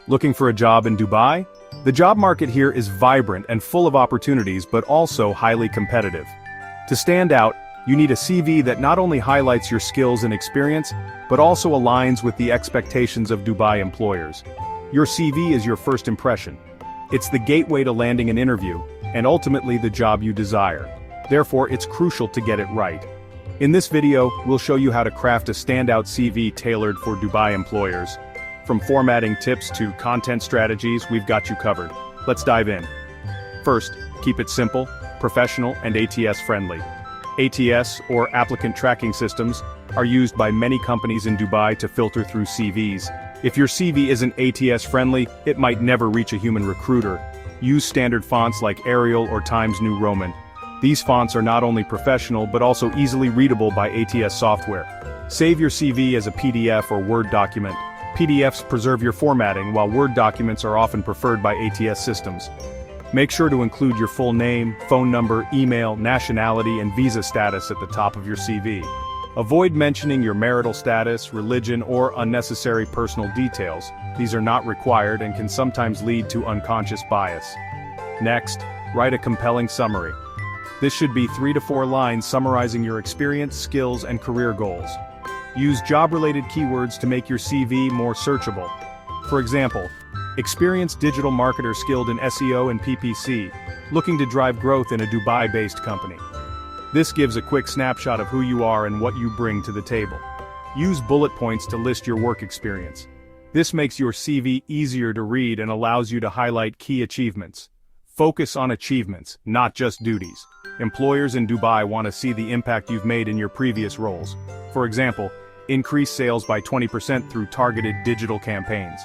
Looking for a job in Dubai? The job market here is vibrant and full of opportunities, but also highly competitive. To stand out, you need a CV that not only highlights your skills and experience, but also aligns with the expectations of Dubai employers. Your CV is your first impression. It's the gateway to landing an interview, and ultimately the job you desire. Therefore, it's crucial to get it right. In this video, we'll show you how to craft a standout CV tailored for Dubai employers. From formatting tips to content strategies, we've got you covered. Let's dive in. First, keep it simple, professional, and ATS friendly. ATS, or applicant tracking systems, are used by many companies in Dubai to filter through CVs. If your CV isn't ATS friendly, it might never reach a human recruiter. Use standard fonts like Arial or Times New Roman. These fonts are not only professional but also easily readable by ATS software. Save your CV as a PDF or Word document. PDFs preserve your formatting, while Word documents are often preferred by ATS systems. Make sure to include your full name, phone number, email, nationality, and visa status at the top of your CV. Avoid mentioning your marital status, religion, or unnecessary personal details. These are not required and can sometimes lead to unconscious bias. Next, write a compelling summary. This should be 3 to 4 lines summarizing your experience, skills, and career goals. Use job-related keywords to make your CV more searchable. For example, experienced digital marketer skilled in SEO and PPC, looking to drive growth in a Dubai-based company. This gives a quick snapshot of who you are and what you bring to the table. Use bullet points to list your work experience. This makes your CV easier to read and allows you to highlight key achievements. Focus on achievements, not just duties. Employers in Dubai want to see the impact you've made in your previous roles. For example, increase sales by 20% through targeted digital campaigns.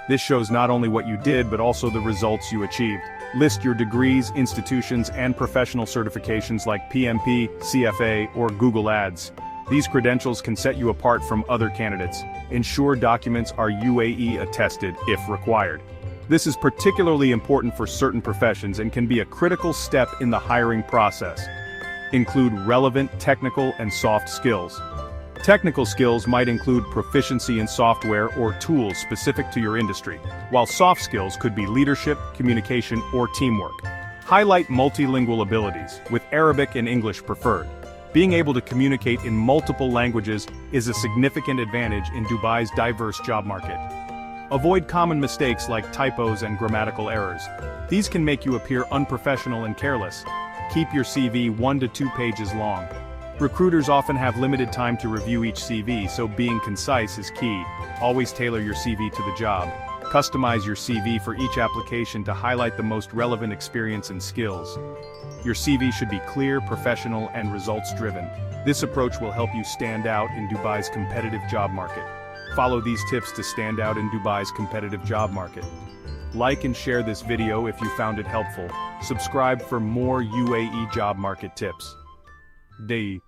This shows not only what you did but also the results you achieved. List your degrees, institutions, and professional certifications like PMP, CFA, or Google Ads. These credentials can set you apart from other candidates. Ensure documents are UAE attested if required. This is particularly important for certain professions and can be a critical step in the hiring process. Include relevant technical and soft skills. Technical skills might include proficiency in software or tools specific to your industry, while soft skills could be leadership, communication, or teamwork. Highlight multilingual abilities, with Arabic and English preferred. Being able to communicate in multiple languages is a significant advantage in Dubai's diverse job market. Avoid common mistakes like typos and grammatical errors. These can make you appear unprofessional and careless. Keep your CV 1 to 2 pages long. Recruiters often have limited time to review each CV, so being concise is key. Always tailor your CV to the job. Customize your CV for each application to highlight the most relevant experience and skills. Your CV should be clear, professional, and results-driven. This approach will help you stand out in Dubai's competitive job market. Follow these tips to stand out in Dubai's competitive job market. Like and share this video if you found it helpful. Subscribe for more UAE job market tips. Day.